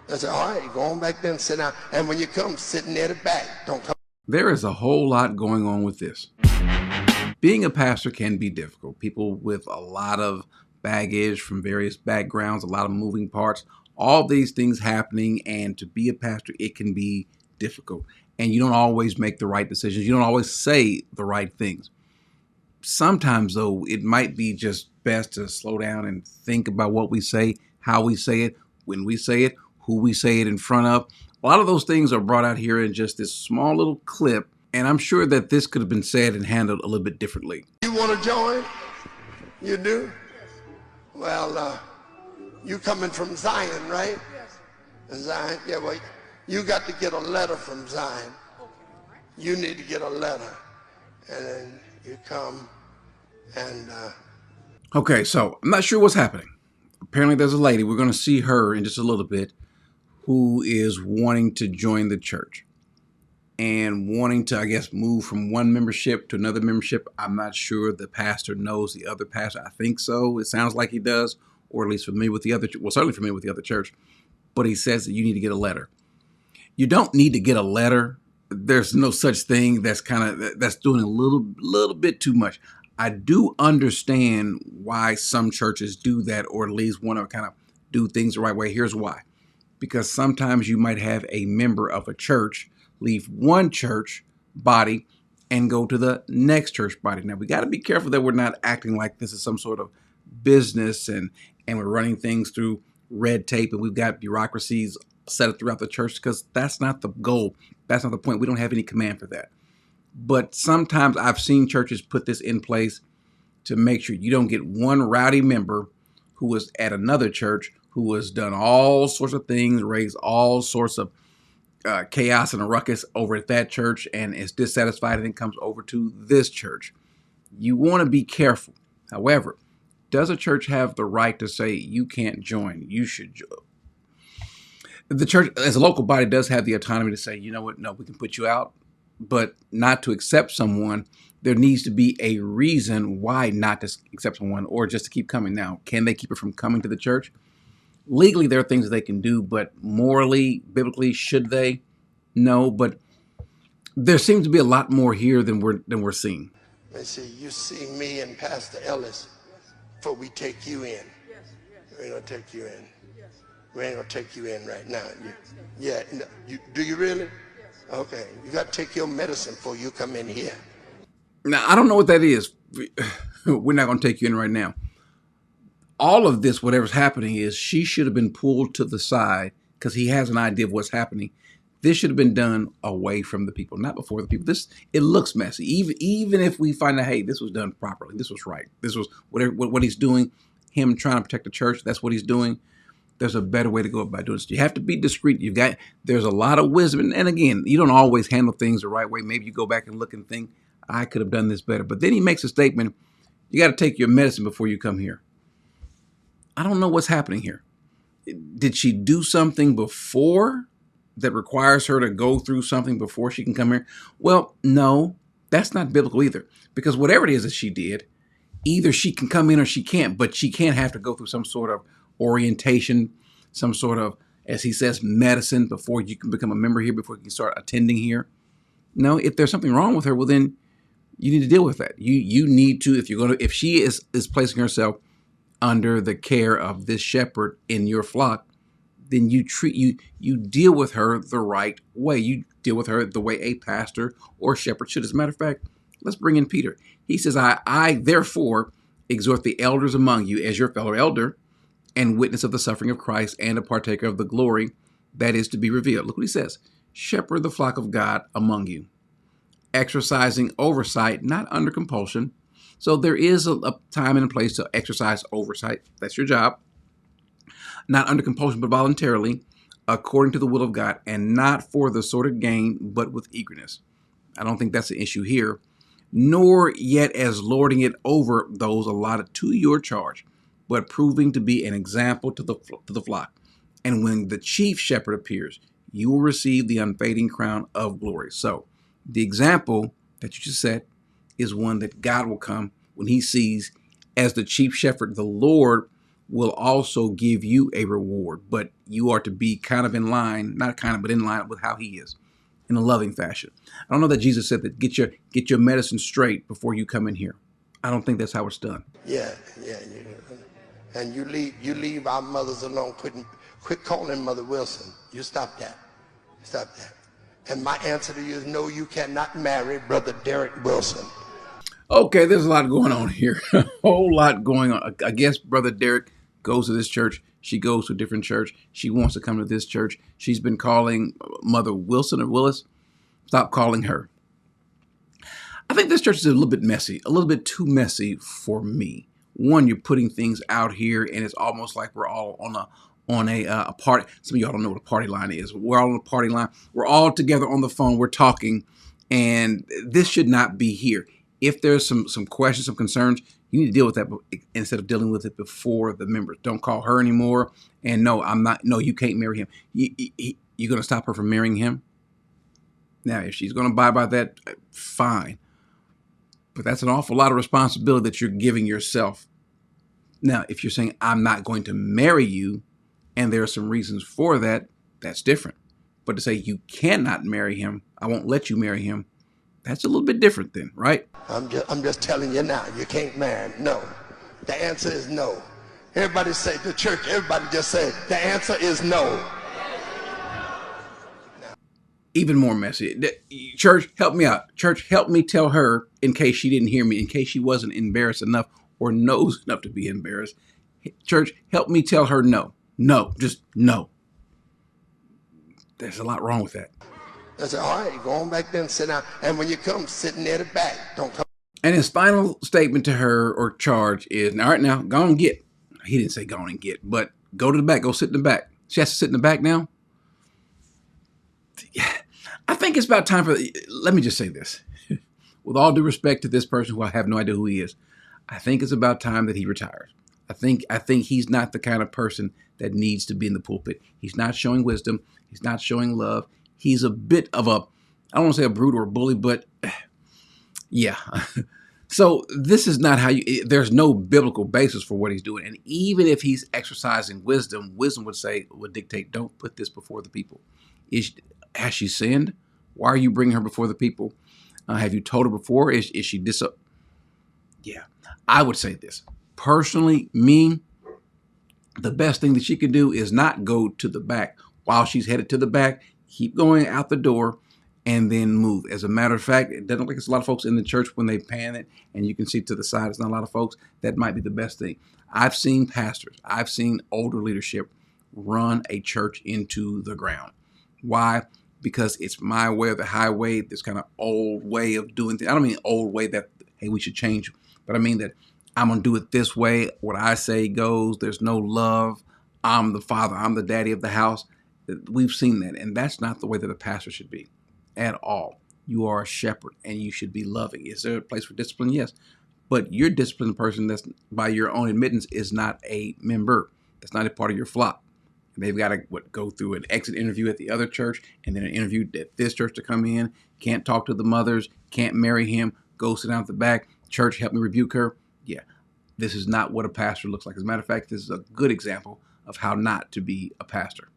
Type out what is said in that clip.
I said, all right, go on back there and sit down. And when you come, sit near the back. Don't come. There is a whole lot going on with this. Being a pastor can be difficult. People with a lot of baggage from various backgrounds, a lot of moving parts, all these things happening. And to be a pastor, it can be difficult. And you don't always make the right decisions. You don't always say the right things. Sometimes, though, it might be just best to slow down and think about what we say, how we say it, when we say it, who we say it in front of. A lot of those things are brought out here in just this small little clip, and I'm sure that this could have been said and handled a little bit differently. You want to join? You do? Well, you coming from Zion, right? Zion, yeah, well, you got to get a letter from Zion. You need to get a letter, and then you come and... Okay, so I'm not sure what's happening. Apparently there's a lady, we're going to see her in just a little bit, who is wanting to join the church and wanting to, I guess, move from one membership to another membership. I'm not sure the pastor knows the other pastor. I think so. It sounds like he does, or at least familiar with the other, well, certainly familiar with the other church. But he says that you need to get a letter. You don't need to get a letter. There's no such thing. That's doing a little bit too much. I do understand why some churches do that, or at least want to kind of do things the right way. Here's why. Because sometimes you might have a member of a church leave one church body and go to the next church body. Now, we got to be careful that we're not acting like this is some sort of business and we're running things through red tape and we've got bureaucracies set up throughout the church, because that's not the goal. That's not the point. We don't have any command for that. But sometimes I've seen churches put this in place to make sure you don't get one rowdy member who was at another church who has done all sorts of things, raised all sorts of chaos and a ruckus over at that church and is dissatisfied and then comes over to this church. You want to be careful. However, does a church have the right to say you can't join? You should join. The church, as a local body, does have the autonomy to say, you know what, no, we can put you out, but not to accept someone. There needs to be a reason why not to accept someone or just to keep coming. Now, can they keep it from coming to the church? Legally, there are things that they can do, but morally, biblically, should they? No, but there seems to be a lot more here than we're seeing. They say, you see me and Pastor Ellis before we take you in. We're going to take you in. We ain't going to take you in right now. Yeah, no, do you really? Okay, you got to take your medicine before you come in here. Now, I don't know what that is. We're not going to take you in right now. All of this, whatever's happening, is she should have been pulled to the side because he has an idea of what's happening. This should have been done away from the people, not before the people. It looks messy. Even if we find out, hey, this was done properly, this was right, this was what he's doing, him trying to protect the church, that's what he's doing. There's a better way to go about doing this. You have to be discreet. There's a lot of wisdom. And again, you don't always handle things the right way. Maybe you go back and look and think, I could have done this better. But then he makes a statement, you got to take your medicine before you come here. I don't know what's happening here. Did she do something before that requires her to go through something before she can come here? Well, no, that's not biblical either. Because whatever it is that she did, either she can come in or she can't, but she can't have to go through some sort of orientation, some sort of, as he says, medicine before you can become a member here, before you can start attending here. No, if there's something wrong with her, well, then you need to deal with that. You need to, if she is placing herself under the care of this shepherd in your flock, then you deal with her the right way. You deal with her the way a pastor or shepherd should. As a matter of fact, let's bring in Peter. He says, I therefore exhort the elders among you as your fellow elder and witness of the suffering of Christ and a partaker of the glory that is to be revealed. Look what he says. Shepherd the flock of God among you, exercising oversight, not under compulsion. So there is a time and a place to exercise oversight. That's your job. Not under compulsion, but voluntarily, according to the will of God, and not for the sort of gain, but with eagerness. I don't think that's an issue here, nor yet as lording it over those allotted to your charge, but proving to be an example to the flock. And when the chief shepherd appears, you will receive the unfading crown of glory. So the example that you just set is one that God will come when he sees, as the chief shepherd, the Lord will also give you a reward, but you are to be kind of in line, not kind of, but in line with how he is, in a loving fashion. I don't know that Jesus said that get your medicine straight before you come in here. I don't think that's how it's done. Yeah. And you leave our mothers alone. Quit calling Mother Wilson. You stop that. Stop that. And my answer to you is no, you cannot marry Brother Derek Wilson. Okay, there's a lot going on here. A whole lot going on. I guess Brother Derek goes to this church. She goes to a different church. She wants to come to this church. She's been calling Mother Wilson or Willis. Stop calling her. I think this church is a little bit messy, a little bit too messy for me. One, you're putting things out here, and it's almost like we're all on a party. Some of y'all don't know what a party line is. We're all on a party line. We're all together on the phone. We're talking, and this should not be here. If there's some questions, some concerns, you need to deal with that instead of dealing with it before the members. Don't call her anymore. And no, I'm not. No, you can't marry him. You're going to stop her from marrying him? Now, if she's going to abide by that, fine. But that's an awful lot of responsibility that you're giving yourself. Now, if you're saying, I'm not going to marry you, and there are some reasons for that, that's different. But to say you cannot marry him, I won't let you marry him, that's a little bit different then, right? I'm just telling you now, you can't marry him. No. The answer is no. Everybody say, the church, everybody just say, the answer is no. Even more messy. Church, help me out. Church, help me tell her, in case she didn't hear me, in case she wasn't embarrassed enough or knows enough to be embarrassed. Church, help me tell her no. No, just no. There's a lot wrong with that. I said, all right, go on back there and sit down. And when you come, sit near the back. Don't come. And his final statement to her or charge is, all right, now, go and get. He didn't say go on and get, but go to the back. Go sit in the back. She has to sit in the back now? I think it's about time for, let me just say this. With all due respect to this person who I have no idea who he is, I think it's about time that he retires. I think he's not the kind of person that needs to be in the pulpit. He's not showing wisdom. He's not showing love. He's a bit of a, I don't want to say a brute or a bully, but yeah. So this is not how there's no biblical basis for what he's doing. And even if he's exercising wisdom would dictate, don't put this before the people. Has she sinned? Why are you bringing her before the people? Have you told her before? Is she Yeah, I would say this. Personally, the best thing that she can do is not go to the back. While she's headed to the back, keep going out the door and then move. As a matter of fact, it doesn't look like there's a lot of folks in the church when they pan it and you can see to the side, it's not a lot of folks. That might be the best thing. I've seen pastors, I've seen older leadership run a church into the ground. Why? Because it's my way or the highway, this kind of old way of doing things. I don't mean old way that, hey, we should change, but I mean that I'm going to do it this way. What I say goes. There's no love. I'm the father. I'm the daddy of the house. We've seen that. And that's not the way that a pastor should be at all. You are a shepherd and you should be loving. Is there a place for discipline? Yes. But your disciplined person that's by your own admittance is not a member. That's not a part of your flock. They've got to go through an exit interview at the other church and then an interview at this church to come in. Can't talk to the mothers. Can't marry him. Go sit down at the back. Church, help me rebuke her. Yeah, this is not what a pastor looks like. As a matter of fact, this is a good example of how not to be a pastor.